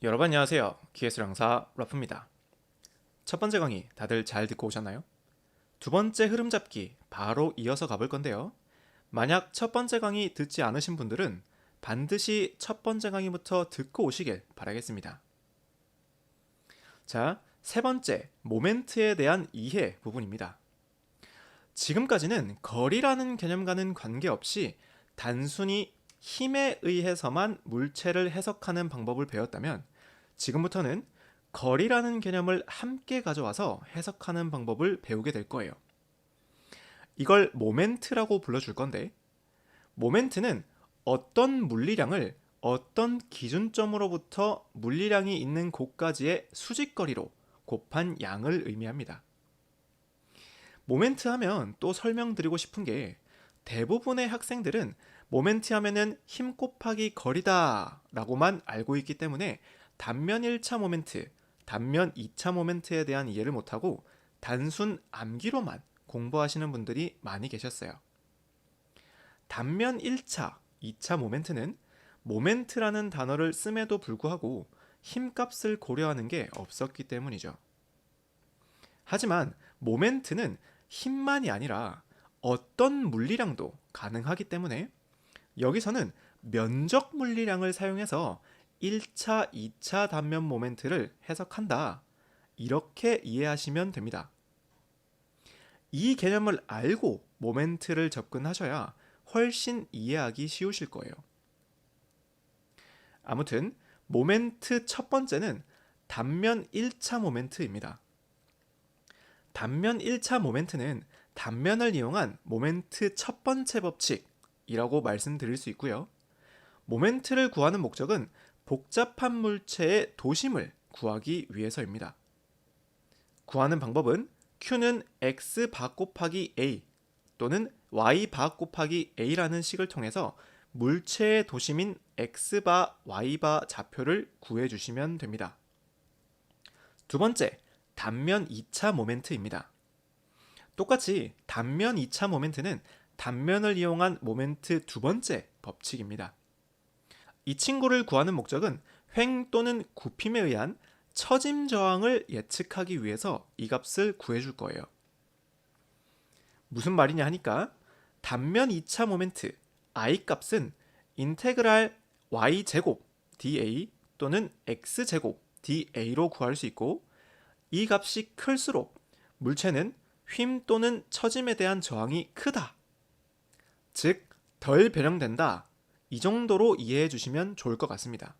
여러분 안녕하세요. 기예술 강사 라프입니다. 첫 번째 강의 다들 잘 듣고 오셨나요? 두 번째 흐름 잡기 바로 이어서 가볼 건데요. 만약 첫 번째 강의 듣지 않으신 분들은 반드시 첫 번째 강의부터 듣고 오시길 바라겠습니다. 자, 세 번째 모멘트에 대한 이해 부분입니다. 지금까지는 거리라는 개념과는 관계없이 단순히 힘에 의해서만 물체를 해석하는 방법을 배웠다면 지금부터는 거리라는 개념을 함께 가져와서 해석하는 방법을 배우게 될 거예요. 이걸 모멘트라고 불러줄 건데, 모멘트는 어떤 물리량을 어떤 기준점으로부터 물리량이 있는 곳까지의 수직거리로 곱한 양을 의미합니다. 모멘트 하면 또 설명드리고 싶은 게 대부분의 학생들은 모멘트 하면은 힘 곱하기 거리다 라고만 알고 있기 때문에 단면 1차 모멘트, 단면 2차 모멘트에 대한 이해를 못하고 단순 암기로만 공부하시는 분들이 많이 계셨어요. 단면 1차, 2차 모멘트는 모멘트라는 단어를 씀에도 불구하고 힘값을 고려하는 게 없었기 때문이죠. 하지만 모멘트는 힘만이 아니라 어떤 물리량도 가능하기 때문에 여기서는 면적 물리량을 사용해서 1차, 2차 단면 모멘트를 해석한다. 이렇게 이해하시면 됩니다. 이 개념을 알고 모멘트를 접근하셔야 훨씬 이해하기 쉬우실 거예요. 아무튼 모멘트 첫 번째는 단면 1차 모멘트입니다. 단면 1차 모멘트는 단면을 이용한 모멘트 첫 번째 법칙이라고 말씀드릴 수 있고요. 모멘트를 구하는 목적은 복잡한 물체의 도심을 구하기 위해서입니다. 구하는 방법은 Q는 X 바 곱하기 A 또는 Y 바 곱하기 A라는 식을 통해서 물체의 도심인 X 바 Y 바 좌표를 구해주시면 됩니다. 두 번째, 단면 2차 모멘트입니다. 똑같이 단면 2차 모멘트는 단면을 이용한 모멘트 두 번째 법칙입니다. 이 친구를 구하는 목적은 횡 또는 굽힘에 의한 처짐 저항을 예측하기 위해서 이 값을 구해줄 거예요. 무슨 말이냐 하니까 단면 2차 모멘트 I 값은 인테그랄 y제곱 dA 또는 x제곱 dA로 구할 수 있고 이 값이 클수록 물체는 휨 또는 처짐에 대한 저항이 크다. 즉, 덜 변형된다. 이 정도로 이해해 주시면 좋을 것 같습니다.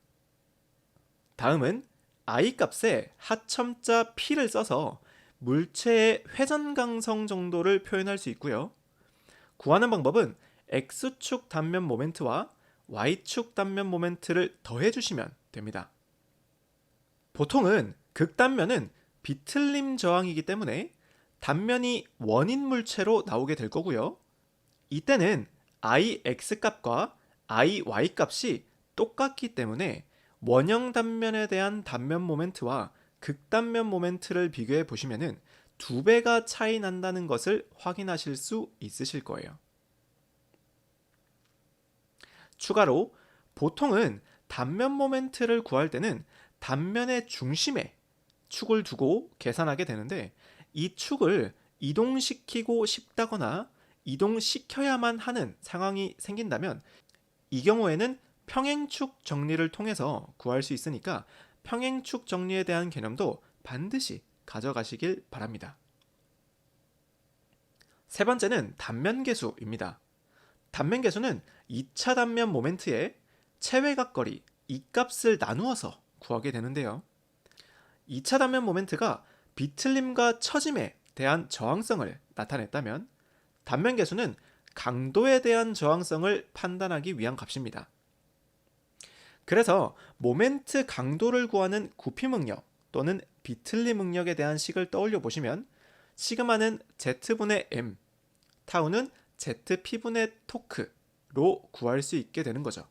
다음은 I 값에 하첨자 P를 써서 물체의 회전강성 정도를 표현할 수 있고요. 구하는 방법은 X축 단면 모멘트와 Y축 단면 모멘트를 더해 주시면 됩니다. 보통은 극단면은 비틀림 저항이기 때문에 단면이 원인 물체로 나오게 될 거고요. 이때는 IX 값과 IY 값이 똑같기 때문에 원형 단면에 대한 단면 모멘트와 극단면 모멘트를 비교해 보시면은 2배가 차이 난다는 것을 확인하실 수 있으실 거예요. 추가로 보통은 단면 모멘트를 구할 때는 단면의 중심에 축을 두고 계산하게 되는데 이 축을 이동시키고 싶다거나 이동시켜야만 하는 상황이 생긴다면 이 경우에는 평행축 정리를 통해서 구할 수 있으니까 평행축 정리에 대한 개념도 반드시 가져가시길 바랍니다. 세 번째는 단면계수입니다. 단면계수는 2차 단면 모멘트의 체외각거리 이 값을 나누어서 구하게 되는데요. 2차 단면 모멘트가 비틀림과 처짐에 대한 저항성을 나타냈다면 단면계수는 강도에 대한 저항성을 판단하기 위한 값입니다. 그래서 모멘트 강도를 구하는 굽힘 응력 또는 비틀림 응력에 대한 식을 떠올려 보시면 시그마는 Z분의 M, 타우는 ZP분의 토크로 구할 수 있게 되는 거죠.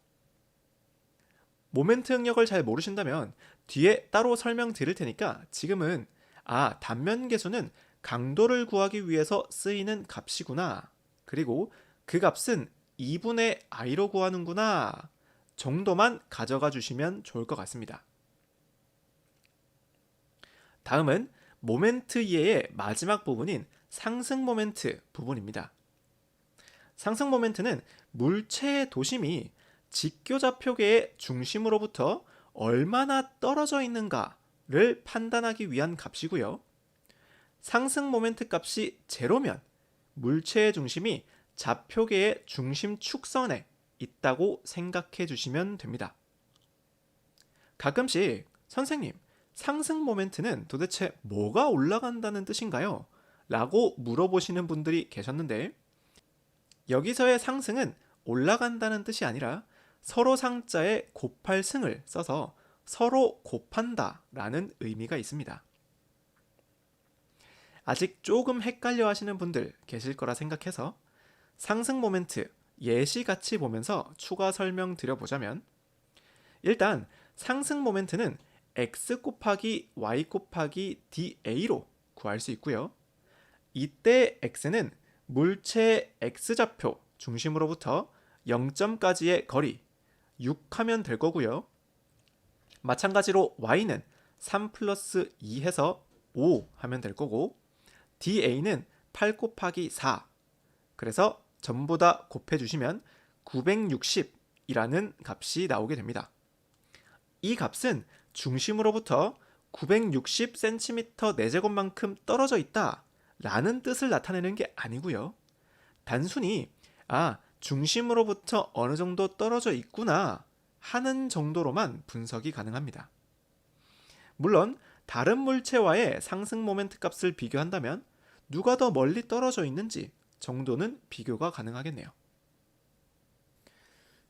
모멘트 응력을 잘 모르신다면 뒤에 따로 설명드릴 테니까 지금은 단면 계수는 강도를 구하기 위해서 쓰이는 값이구나. 그리고 그 값은 2분의 i로 구하는구나. 정도만 가져가 주시면 좋을 것 같습니다. 다음은 모멘트 이해의 마지막 부분인 상승 모멘트 부분입니다. 상승 모멘트는 물체의 도심이 직교좌표계의 중심으로부터 얼마나 떨어져 있는가를 판단하기 위한 값이고요. 상승 모멘트 값이 제로면 물체의 중심이 좌표계의 중심 축선에 있다고 생각해 주시면 됩니다. 가끔씩 선생님, 상승 모멘트는 도대체 뭐가 올라간다는 뜻인가요? 라고 물어보시는 분들이 계셨는데, 여기서의 상승은 올라간다는 뜻이 아니라 서로 상자에 곱할 승을 써서 서로 곱한다 라는 의미가 있습니다. 아직 조금 헷갈려 하시는 분들 계실 거라 생각해서 상승 모멘트 예시같이 보면서 추가 설명 드려보자면, 일단 상승 모멘트는 x 곱하기 y 곱하기 da로 구할 수 있고요. 이때 x는 물체의 x좌표 중심으로부터 0점까지의 거리 6 하면 될 거고요. 마찬가지로 y는 3 플러스 2 해서 5 하면 될 거고, da는 8 곱하기 4, 그래서 전부 다 곱해주시면 960이라는 값이 나오게 됩니다. 이 값은 중심으로부터 960cm 내제곱만큼 떨어져 있다 라는 뜻을 나타내는 게 아니고요. 단순히 중심으로부터 어느 정도 떨어져 있구나 하는 정도로만 분석이 가능합니다. 물론 다른 물체와의 상승 모멘트 값을 비교한다면 누가 더 멀리 떨어져 있는지 정도는 비교가 가능하겠네요.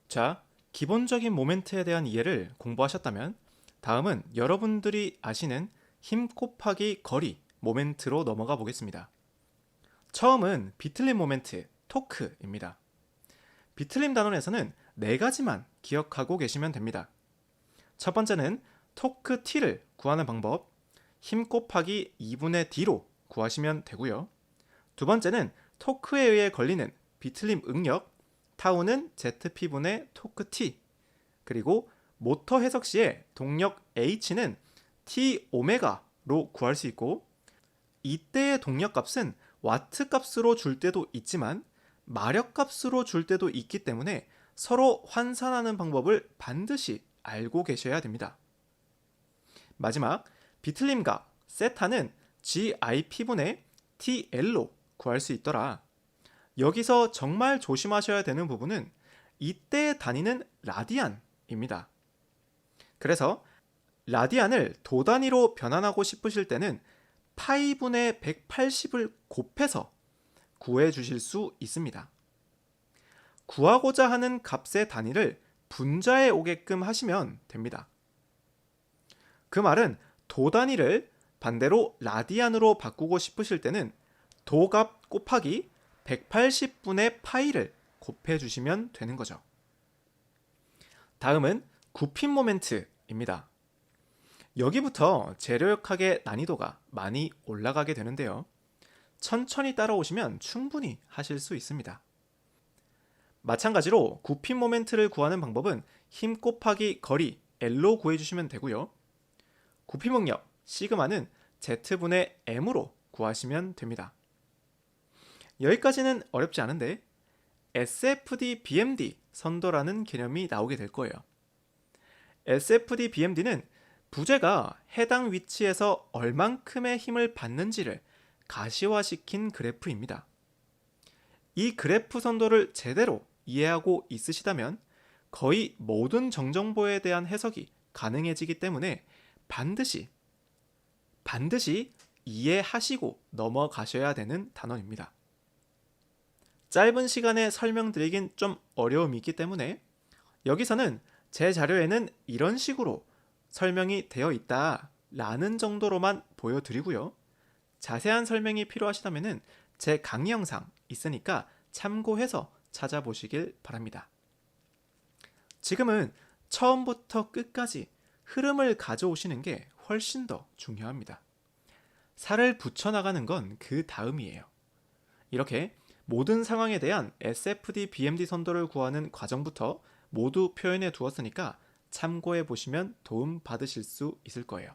자, 기본적인 모멘트에 대한 이해를 공부하셨다면 다음은 여러분들이 아시는 힘 곱하기 거리 모멘트로 넘어가 보겠습니다. 처음은 비틀림 모멘트, 토크입니다. 비틀림 단원에서는 4가지만 기억하고 계시면 됩니다. 첫 번째는 토크 T를 구하는 방법, 힘 곱하기 2분의 D로 구하시면 되고요. 두 번째는 토크에 의해 걸리는 비틀림 응력, 타우는 ZP분의 토크 T, 그리고 모터 해석 시에 동력 H는 T 오메가로 구할 수 있고, 이때의 동력 값은 와트 값으로 줄 때도 있지만 마력 값으로 줄 때도 있기 때문에 서로 환산하는 방법을 반드시 알고 계셔야 됩니다. 마지막, 비틀림각 세타는 GIP분의 TL로 구할 수 있더라. 여기서 정말 조심하셔야 되는 부분은 이때 단위는 라디안입니다. 그래서 라디안을 도단위로 변환하고 싶으실 때는 파이분의 180을 곱해서 구해 주실 수 있습니다. 구하고자 하는 값의 단위를 분자에 오게끔 하시면 됩니다. 그 말은 도단위를 반대로 라디안으로 바꾸고 싶으실 때는 도값 곱하기 180분의 파이를 곱해 주시면 되는 거죠. 다음은 굽힘 모멘트입니다. 여기부터 재료역학의 난이도가 많이 올라가게 되는데요. 천천히 따라오시면 충분히 하실 수 있습니다. 마찬가지로 굽힘 모멘트를 구하는 방법은 힘 곱하기 거리 L로 구해주시면 되고요. 굽힘 응력 시그마는 Z분의 M으로 구하시면 됩니다. 여기까지는 어렵지 않은데 SFD BMD 선도라는 개념이 나오게 될 거예요. SFD BMD는 부재가 해당 위치에서 얼만큼의 힘을 받는지를 가시화시킨 그래프입니다. 이 그래프 선도를 제대로 이해하고 있으시다면 거의 모든 정정보에 대한 해석이 가능해지기 때문에 반드시 이해하시고 넘어가셔야 되는 단원입니다. 짧은 시간에 설명드리긴 좀 어려움이 있기 때문에 여기서는 제 자료에는 이런 식으로 설명이 되어 있다 라는 정도로만 보여드리고요. 자세한 설명이 필요하시다면 제 강의 영상 있으니까 참고해서 찾아보시길 바랍니다. 지금은 처음부터 끝까지 흐름을 가져오시는 게 훨씬 더 중요합니다. 살을 붙여나가는 건 그 다음이에요. 이렇게 모든 상황에 대한 SFD BMD 선도를 구하는 과정부터 모두 표현해 두었으니까 참고해 보시면 도움 받으실 수 있을 거예요.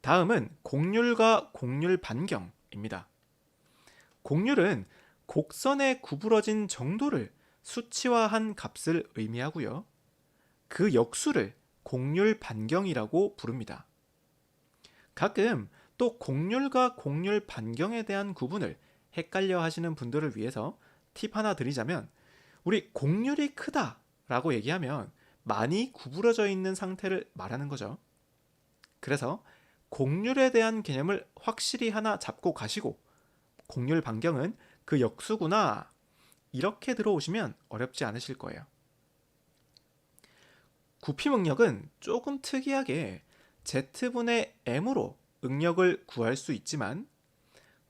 다음은 곡률과 곡률 반경입니다. 곡률은 곡선의 구부러진 정도를 수치화한 값을 의미하고요. 그 역수를 곡률 반경이라고 부릅니다. 가끔 또 곡률과 곡률 반경에 대한 구분을 헷갈려 하시는 분들을 위해서 팁 하나 드리자면, 우리 곡률이 크다 라고 얘기하면 많이 구부러져 있는 상태를 말하는 거죠. 그래서 곡률에 대한 개념을 확실히 하나 잡고 가시고, 곡률 반경은 그 역수구나 이렇게 들어오시면 어렵지 않으실 거예요. 구피 응력은 조금 특이하게 Z분의 M으로 응력을 구할 수 있지만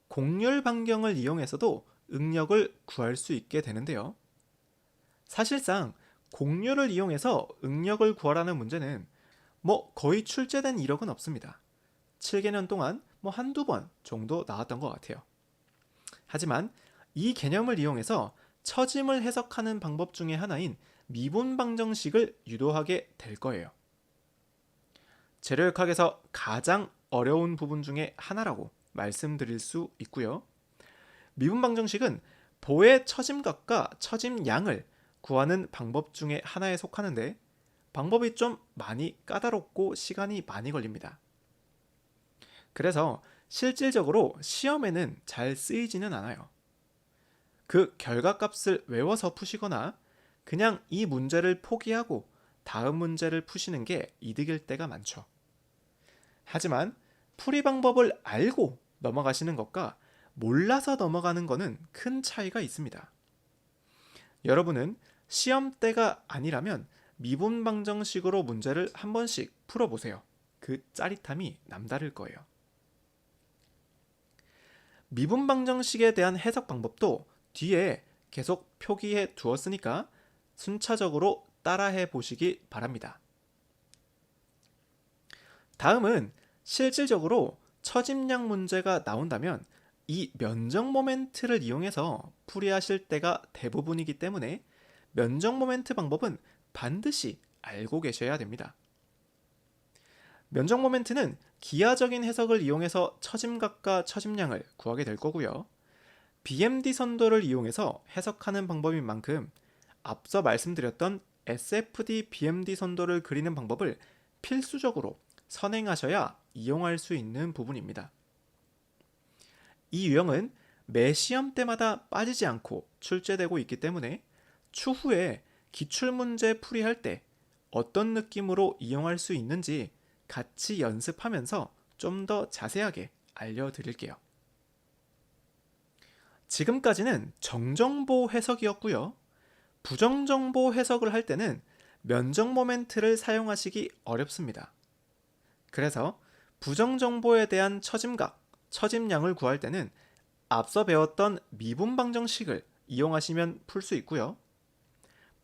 곡률 반경을 이용해서도 응력을 구할 수 있게 되는데요. 사실상 곡률을 이용해서 응력을 구하라는 문제는 거의 출제된 이력은 없습니다. 7개년 동안 한두 번 정도 나왔던 것 같아요. 하지만 이 개념을 이용해서 처짐을 해석하는 방법 중에 하나인 미분 방정식을 유도하게 될 거예요. 재료역학에서 가장 어려운 부분 중에 하나라고 말씀드릴 수 있고요. 미분 방정식은 보의 처짐값과 처짐량을 구하는 방법 중에 하나에 속하는데, 방법이 좀 많이 까다롭고 시간이 많이 걸립니다. 그래서 실질적으로 시험에는 잘 쓰이지는 않아요. 그 결과값을 외워서 푸시거나 그냥 이 문제를 포기하고 다음 문제를 푸시는 게 이득일 때가 많죠. 하지만 풀이 방법을 알고 넘어가시는 것과 몰라서 넘어가는 것은 큰 차이가 있습니다. 여러분은 시험 때가 아니라면 미분 방정식으로 문제를 한 번씩 풀어보세요. 그 짜릿함이 남다를 거예요. 미분 방정식에 대한 해석 방법도 뒤에 계속 표기해 두었으니까 순차적으로 따라해 보시기 바랍니다. 다음은 실질적으로 처짐량 문제가 나온다면 이 면적 모멘트를 이용해서 풀이하실 때가 대부분이기 때문에 면적 모멘트 방법은 반드시 알고 계셔야 됩니다. 면적 모멘트는 기하적인 해석을 이용해서 처짐값과 처짐량을 구하게 될 거고요. BMD 선도를 이용해서 해석하는 방법인 만큼 앞서 말씀드렸던 SFD BMD 선도를 그리는 방법을 필수적으로 선행하셔야 이용할 수 있는 부분입니다. 이 유형은 매 시험 때마다 빠지지 않고 출제되고 있기 때문에 추후에 기출문제 풀이할 때 어떤 느낌으로 이용할 수 있는지 같이 연습하면서 좀 더 자세하게 알려드릴게요. 지금까지는 정정보 해석이었고요. 부정정보 해석을 할 때는 면적 모멘트를 사용하시기 어렵습니다. 그래서 부정정보에 대한 처짐각, 처짐량을 구할 때는 앞서 배웠던 미분 방정식을 이용하시면 풀 수 있고요.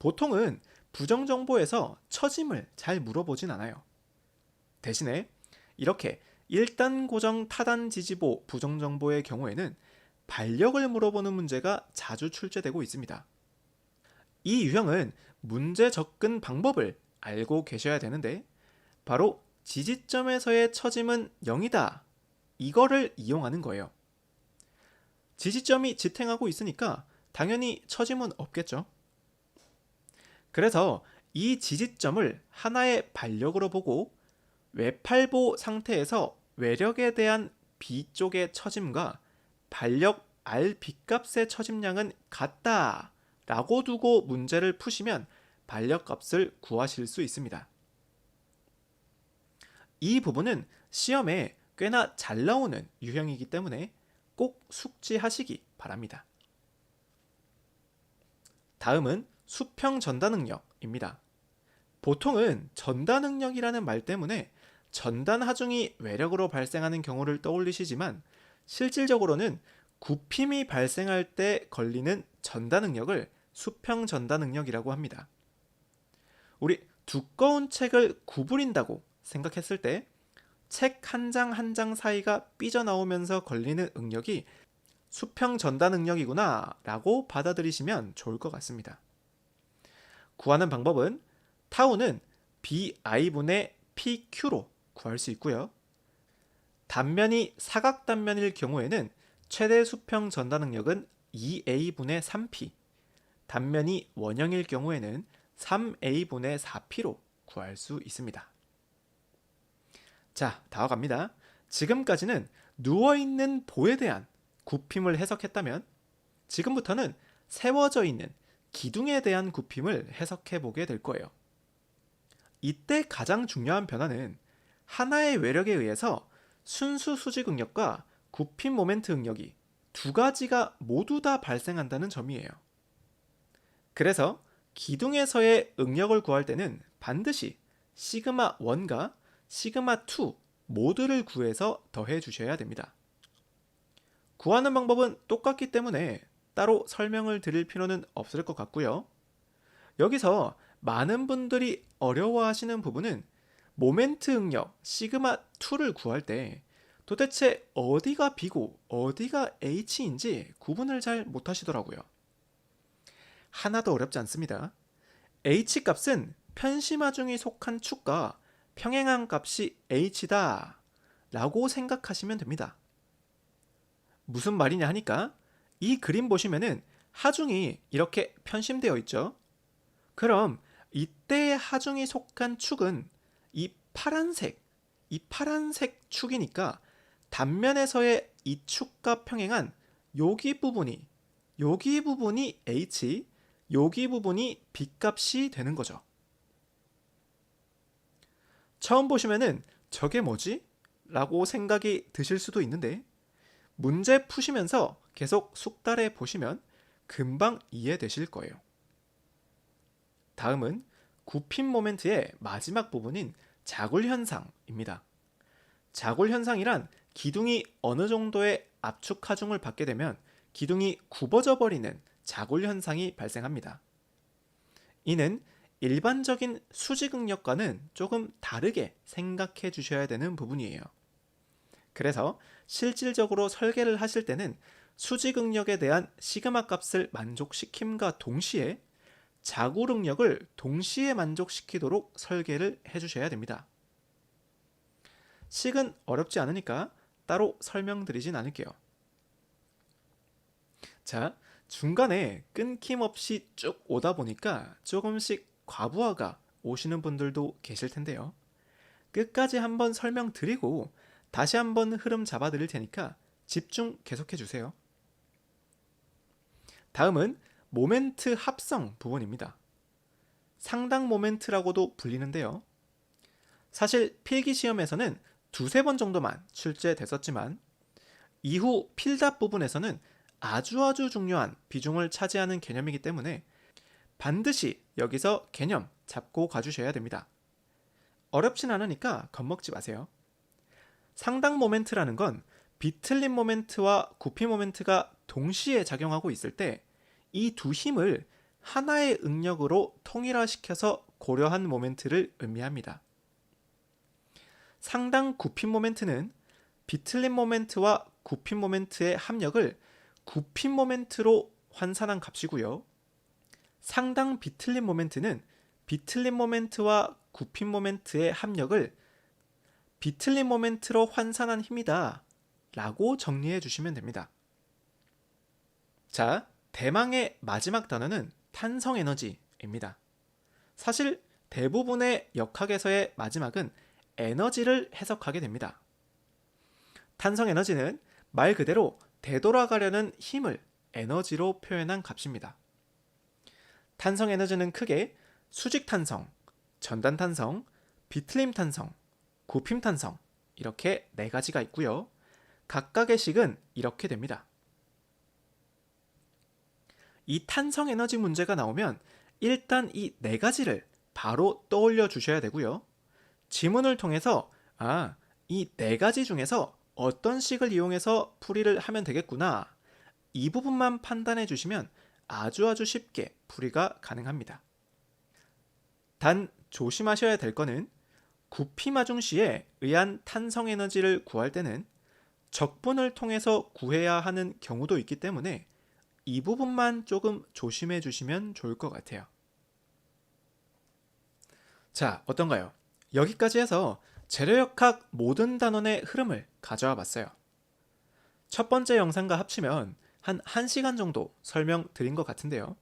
보통은 부정정보에서 처짐을 잘 물어보진 않아요. 대신에 이렇게 1단 고정 타단 지지보 부정정보의 경우에는 반력을 물어보는 문제가 자주 출제되고 있습니다. 이 유형은 문제 접근 방법을 알고 계셔야 되는데, 바로 지지점에서의 처짐은 0이다. 이거를 이용하는 거예요. 지지점이 지탱하고 있으니까 당연히 처짐은 없겠죠. 그래서 이 지지점을 하나의 반력으로 보고 외팔보 상태에서 외력에 대한 B쪽의 처짐과 반력 R B값의 처짐량은 같다 라고 두고 문제를 푸시면 반력값을 구하실 수 있습니다. 이 부분은 시험에 꽤나 잘 나오는 유형이기 때문에 꼭 숙지하시기 바랍니다. 다음은 수평 전단 응력입니다. 보통은 전단 응력이라는 말 때문에 전단 하중이 외력으로 발생하는 경우를 떠올리시지만, 실질적으로는 굽힘이 발생할 때 걸리는 전단 응력을 수평 전단 응력이라고 합니다. 우리 두꺼운 책을 구부린다고 생각했을 때 책 한 장 한 장 사이가 삐져나오면서 걸리는 응력이 수평 전단 응력이구나 라고 받아들이시면 좋을 것 같습니다. 구하는 방법은 타우는 BI분의 PQ로 구할 수 있고요. 단면이 사각단면일 경우에는 최대 수평 전달 능력은 2a분의 3p, 단면이 원형일 경우에는 3a분의 4p로 구할 수 있습니다. 자, 다 와갑니다. 지금까지는 누워있는 보에 대한 굽힘을 해석했다면 지금부터는 세워져 있는 기둥에 대한 굽힘을 해석해 보게 될 거예요. 이때 가장 중요한 변화는 하나의 외력에 의해서 순수 수직 응력과 굽힘 모멘트 응력이 두 가지가 모두 다 발생한다는 점이에요. 그래서 기둥에서의 응력을 구할 때는 반드시 시그마 1과 시그마 2 모두를 구해서 더해 주셔야 됩니다. 구하는 방법은 똑같기 때문에 따로 설명을 드릴 필요는 없을 것 같고요. 여기서 많은 분들이 어려워하시는 부분은 모멘트 응력 시그마 2를 구할 때 도대체 어디가 B고 어디가 H인지 구분을 잘 못하시더라고요. 하나도 어렵지 않습니다. H 값은 편심하중이 속한 축과 평행한 값이 H다 라고 생각하시면 됩니다. 무슨 말이냐 하니까 이 그림 보시면은 하중이 이렇게 편심되어 있죠. 그럼 이때의 하중이 속한 축은 이 파란색 축이니까 단면에서의 이 축과 평행한 여기 부분이 H, 여기 부분이 B 값이 되는 거죠. 처음 보시면은 저게 뭐지? 라고 생각이 드실 수도 있는데 문제 푸시면서 계속 숙달해 보시면 금방 이해되실 거예요. 다음은 굽힘 모멘트의 마지막 부분인 자굴 현상입니다. 자굴 현상이란 기둥이 어느 정도의 압축 하중을 받게 되면 기둥이 굽어져 버리는 자굴 현상이 발생합니다. 이는 일반적인 수직 응력과는 조금 다르게 생각해 주셔야 되는 부분이에요. 그래서 실질적으로 설계를 하실 때는 수직 응력에 대한 시그마 값을 만족시킴과 동시에 자굴 응력을 동시에 만족시키도록 설계를 해주셔야 됩니다. 식은 어렵지 않으니까 따로 설명드리진 않을게요. 자, 중간에 끊김없이 쭉 오다 보니까 조금씩 과부하가 오시는 분들도 계실 텐데요. 끝까지 한번 설명드리고 다시 한번 흐름 잡아드릴 테니까 집중 계속해 주세요. 다음은 모멘트 합성 부분입니다. 상당 모멘트라고도 불리는데요. 사실 필기시험에서는 두세 번 정도만 출제됐었지만 이후 필답 부분에서는 아주 중요한 비중을 차지하는 개념이기 때문에 반드시 여기서 개념 잡고 가주셔야 됩니다. 어렵진 않으니까 겁먹지 마세요. 상당 모멘트라는 건 비틀림 모멘트와 굽힘 모멘트가 동시에 작용하고 있을 때 이 두 힘을 하나의 응력으로 통일화시켜서 고려한 모멘트를 의미합니다. 상당 굽힘 모멘트는 비틀림 모멘트와 굽힘 모멘트의 합력을 굽힘 모멘트로 환산한 값이고요. 상당 비틀림 모멘트는 비틀림 모멘트와 굽힘 모멘트의 합력을 비틀림 모멘트로 환산한 힘이다 라고 정리해 주시면 됩니다. 자, 대망의 마지막 단어는 탄성에너지입니다. 사실 대부분의 역학에서의 마지막은 에너지를 해석하게 됩니다. 탄성에너지는 말 그대로 되돌아가려는 힘을 에너지로 표현한 값입니다. 탄성에너지는 크게 수직탄성, 전단탄성, 비틀림탄성, 굽힘탄성 이렇게 네 가지가 있고요. 각각의 식은 이렇게 됩니다. 이 탄성에너지 문제가 나오면 일단 이 네 가지를 바로 떠올려 주셔야 되고요. 지문을 통해서 이 네 가지 중에서 어떤 식을 이용해서 풀이를 하면 되겠구나 이 부분만 판단해 주시면 아주 쉽게 풀이가 가능합니다. 단 조심하셔야 될 거는 굽힘하중 시에 의한 탄성에너지를 구할 때는 적분을 통해서 구해야 하는 경우도 있기 때문에 이 부분만 조금 조심해 주시면 좋을 것 같아요. 자, 어떤가요? 여기까지 해서 재료역학 모든 단원의 흐름을 가져와 봤어요. 첫 번째 영상과 합치면 한 1시간 정도 설명드린 것 같은데요.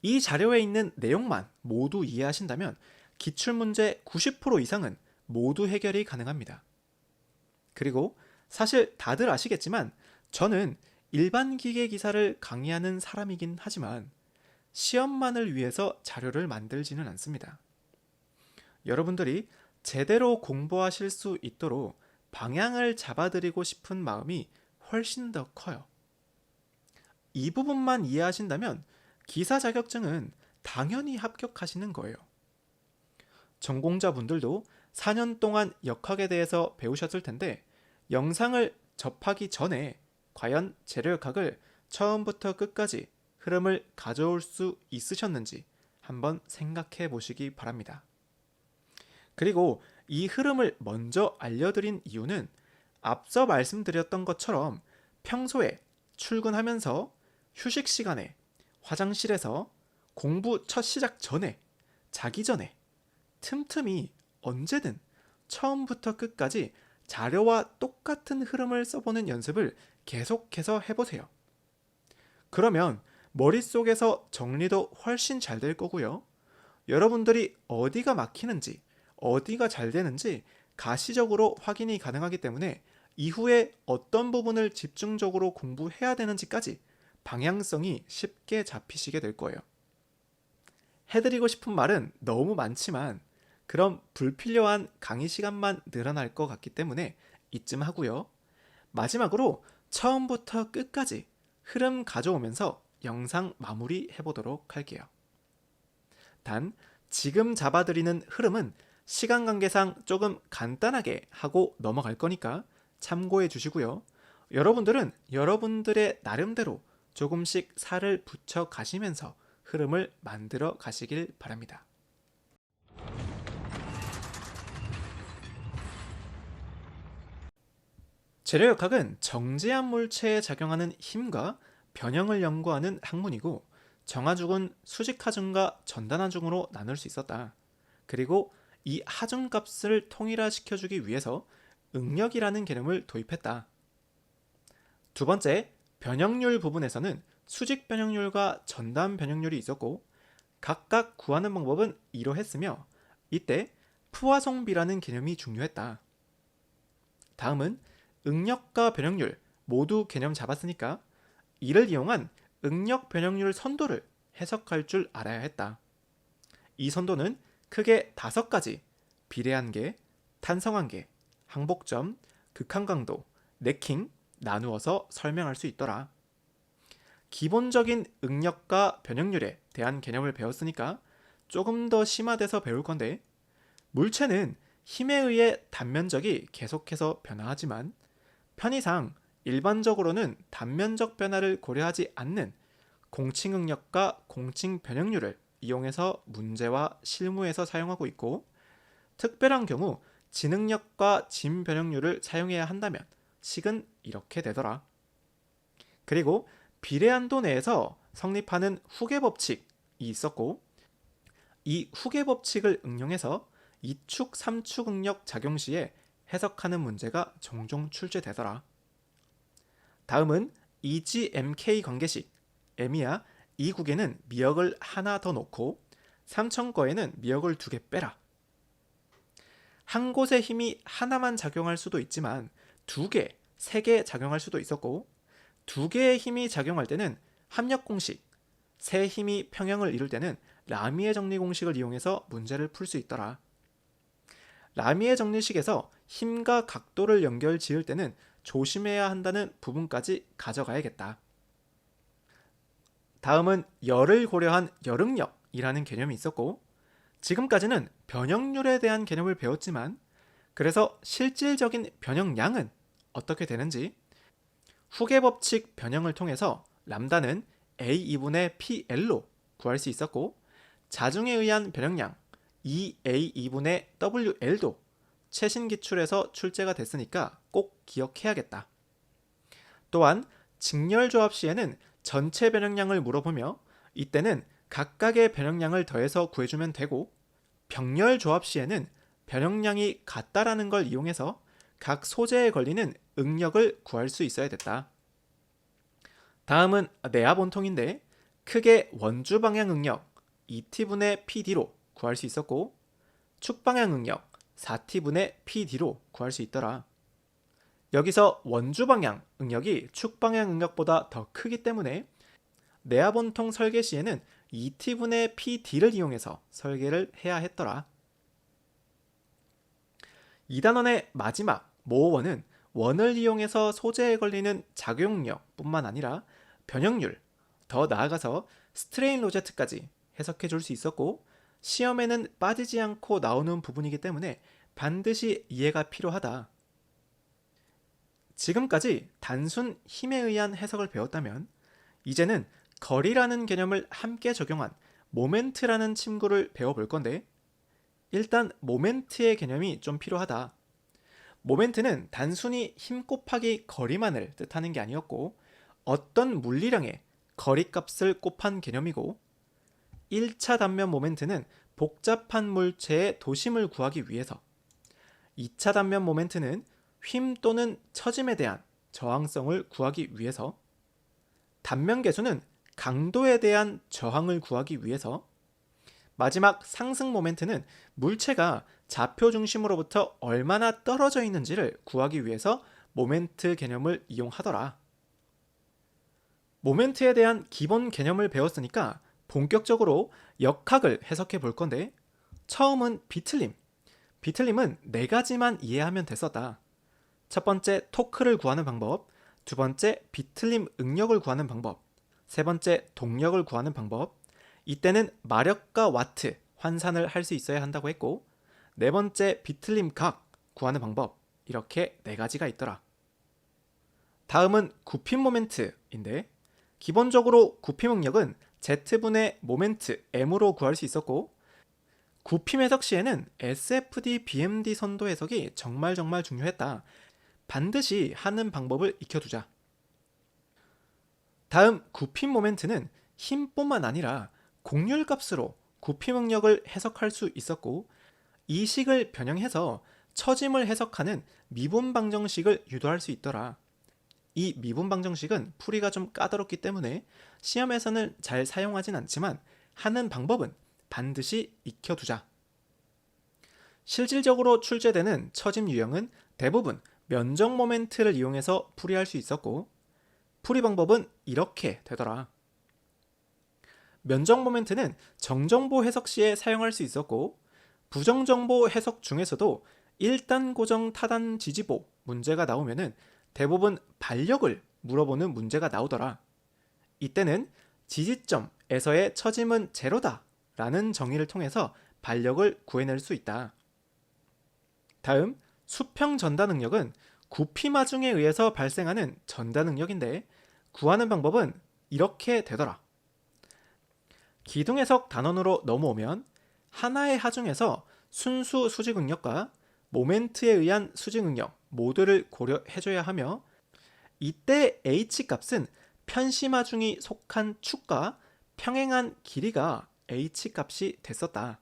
이 자료에 있는 내용만 모두 이해하신다면 기출문제 90% 이상은 모두 해결이 가능합니다. 그리고 사실 다들 아시겠지만 저는 일반 기계 기사를 강의하는 사람이긴 하지만 시험만을 위해서 자료를 만들지는 않습니다. 여러분들이 제대로 공부하실 수 있도록 방향을 잡아드리고 싶은 마음이 훨씬 더 커요. 이 부분만 이해하신다면 기사 자격증은 당연히 합격하시는 거예요. 전공자분들도 4년 동안 역학에 대해서 배우셨을 텐데 영상을 접하기 전에 과연 재료역학을 처음부터 끝까지 흐름을 가져올 수 있으셨는지 한번 생각해 보시기 바랍니다. 그리고 이 흐름을 먼저 알려드린 이유는 앞서 말씀드렸던 것처럼 평소에 출근하면서 휴식 시간에 화장실에서 공부 첫 시작 전에 자기 전에 틈틈이 언제든 처음부터 끝까지 자료와 똑같은 흐름을 써보는 연습을 계속해서 해보세요. 그러면 머릿속에서 정리도 훨씬 잘 될 거고요. 여러분들이 어디가 막히는지 어디가 잘 되는지 가시적으로 확인이 가능하기 때문에 이후에 어떤 부분을 집중적으로 공부해야 되는지까지 방향성이 쉽게 잡히시게 될 거예요. 해드리고 싶은 말은 너무 많지만 그럼 불필요한 강의 시간만 늘어날 것 같기 때문에 이쯤 하고요. 마지막으로 처음부터 끝까지 흐름 가져오면서 영상 마무리 해보도록 할게요. 단 지금 잡아드리는 흐름은 시간 관계상 조금 간단하게 하고 넘어갈 거니까 참고해 주시고요. 여러분들은 여러분들의 나름대로 조금씩 살을 붙여 가시면서 흐름을 만들어 가시길 바랍니다. 재료역학은 정제한 물체에 작용하는 힘과 변형을 연구하는 학문이고 정하중은 수직하중과 전단하중으로 나눌 수 있었다. 그리고 이 하중값을 통일화시켜주기 위해서 응력이라는 개념을 도입했다. 두 번째, 변형률 부분에서는 수직 변형률과 전단 변형률이 있었고 각각 구하는 방법은 이러했으며 이때 푸아송비라는 개념이 중요했다. 다음은 응력과 변형률 모두 개념 잡았으니까 이를 이용한 응력 변형률 선도를 해석할 줄 알아야 했다. 이 선도는 크게 5가지 비례한계, 탄성한계, 항복점, 극한강도, 네킹 나누어서 설명할 수 있더라. 기본적인 응력과 변형률에 대한 개념을 배웠으니까 조금 더 심화돼서 배울 건데 물체는 힘에 의해 단면적이 계속해서 변화하지만 편의상 일반적으로는 단면적 변화를 고려하지 않는 공칭응력과 공칭변형률을 이용해서 문제와 실무에서 사용하고 있고 특별한 경우 진응력과 진변형률을 사용해야 한다면 식은 이렇게 되더라. 그리고 비례한도 내에서 성립하는 후계법칙이 있었고 이 후계법칙을 응용해서 2축, 3축 응력 작용 시에 해석하는 문제가 종종 출제되더라. 다음은 EG-MK 관계식. M이야 이 국에는 미역을 하나 더 넣고 3천 거에는 미역을 2개 빼라. 한 곳의 힘이 하나만 작용할 수도 있지만 2개, 3개 작용할 수도 있었고 2개의 힘이 작용할 때는 합력 공식, 세 힘이 평형을 이룰 때는 라미의 정리 공식을 이용해서 문제를 풀 수 있더라. 라미의 정리식에서 힘과 각도를 연결 지을 때는 조심해야 한다는 부분까지 가져가야겠다. 다음은 열을 고려한 열응력이라는 개념이 있었고 지금까지는 변형률에 대한 개념을 배웠지만 그래서 실질적인 변형량은 어떻게 되는지 후계법칙 변형을 통해서 람다는 A2분의 PL로 구할 수 있었고 자중에 의한 변형량 EA2분의 WL도 최신 기출에서 출제가 됐으니까 꼭 기억해야겠다. 또한 직렬조합 시에는 전체 변형량을 물어보며 이때는 각각의 변형량을 더해서 구해주면 되고 병렬조합 시에는 변형량이 같다라는 걸 이용해서 각 소재에 걸리는 응력을 구할 수 있어야 됐다. 다음은 내압 원통인데 크게 원주 방향 응력 2T분의 PD로 구할 수 있었고 축 방향 응력 4T분의 PD로 구할 수 있더라. 여기서 원주 방향 응력이 축 방향 응력보다 더 크기 때문에 내압 원통 설계 시에는 2T분의 PD를 이용해서 설계를 해야 했더라. 2단원의 마지막 모원은 원을 이용해서 소재에 걸리는 작용력 뿐만 아니라 변형률, 더 나아가서 스트레인 로제트까지 해석해 줄 수 있었고 시험에는 빠지지 않고 나오는 부분이기 때문에 반드시 이해가 필요하다. 지금까지 단순 힘에 의한 해석을 배웠다면 이제는 거리라는 개념을 함께 적용한 모멘트라는 침구를 배워볼 건데 일단 모멘트의 개념이 좀 필요하다. 모멘트는 단순히 힘 곱하기 거리만을 뜻하는 게 아니었고 어떤 물리량의 거리값을 곱한 개념이고 1차 단면 모멘트는 복잡한 물체의 도심을 구하기 위해서 2차 단면 모멘트는 휨 또는 처짐에 대한 저항성을 구하기 위해서 단면 계수는 강도에 대한 저항을 구하기 위해서 마지막 상승 모멘트는 물체가 좌표 중심으로부터 얼마나 떨어져 있는지를 구하기 위해서 모멘트 개념을 이용하더라. 모멘트에 대한 기본 개념을 배웠으니까 본격적으로 역학을 해석해 볼 건데 처음은 비틀림. 비틀림은 4가지만 이해하면 됐었다. 첫 번째 토크를 구하는 방법, 두 번째 비틀림 응력을 구하는 방법, 세 번째 동력을 구하는 방법, 이때는 마력과 와트 환산을 할 수 있어야 한다고 했고 네 번째 비틀림 각 구하는 방법, 이렇게 4가지가 있더라. 다음은 굽힘 모멘트인데 기본적으로 굽힘 응력은 Z분의 모멘트 M으로 구할 수 있었고 굽힘 해석 시에는 SFD, BMD 선도 해석이 정말 중요했다. 반드시 하는 방법을 익혀두자. 다음 굽힘 모멘트는 힘뿐만 아니라 곡률값으로 굽힘 응력을 해석할 수 있었고 이 식을 변형해서 처짐을 해석하는 미분 방정식을 유도할 수 있더라. 이 미분 방정식은 풀이가 좀 까다롭기 때문에 시험에서는 잘 사용하진 않지만 하는 방법은 반드시 익혀두자. 실질적으로 출제되는 처짐 유형은 대부분 면적 모멘트를 이용해서 풀이할 수 있었고 풀이 방법은 이렇게 되더라. 면적 모멘트는 정정보 해석 시에 사용할 수 있었고 부정정보 해석 중에서도 1단 고정 타단 지지보 문제가 나오면은 대부분 반력을 물어보는 문제가 나오더라. 이때는 지지점에서의 처짐은 제로다 라는 정의를 통해서 반력을 구해낼 수 있다. 다음 수평 전단 응력은 굽힘 하중에 의해서 발생하는 전단 응력인데 구하는 방법은 이렇게 되더라. 기둥해석 단원으로 넘어오면 하나의 하중에서 순수 수직 응력과 모멘트에 의한 수직 응력 모두를 고려해줘야 하며 이때 H값은 편심 하중이 속한 축과 평행한 길이가 H값이 됐었다.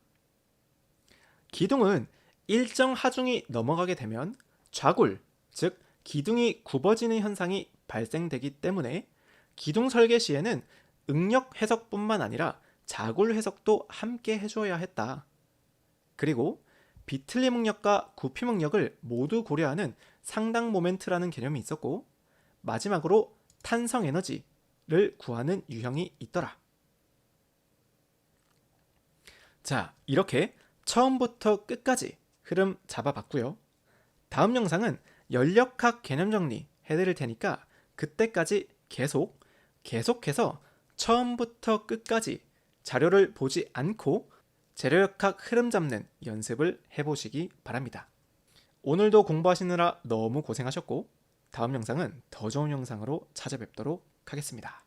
기둥은 일정 하중이 넘어가게 되면 좌굴, 즉 기둥이 굽어지는 현상이 발생되기 때문에 기둥 설계 시에는 응력 해석뿐만 아니라 자굴 해석도 함께 해줘야 했다. 그리고 비틀림 응력과 굽힘 응력을 모두 고려하는 상당 모멘트라는 개념이 있었고 마지막으로 탄성 에너지를 구하는 유형이 있더라. 자, 이렇게 처음부터 끝까지 흐름 잡아봤고요. 다음 영상은 연력학 개념 정리 해드릴 테니까 그때까지 계속해서 처음부터 끝까지 자료를 보지 않고 재료역학 흐름 잡는 연습을 해보시기 바랍니다. 오늘도 공부하시느라 너무 고생하셨고 다음 영상은 더 좋은 영상으로 찾아뵙도록 하겠습니다.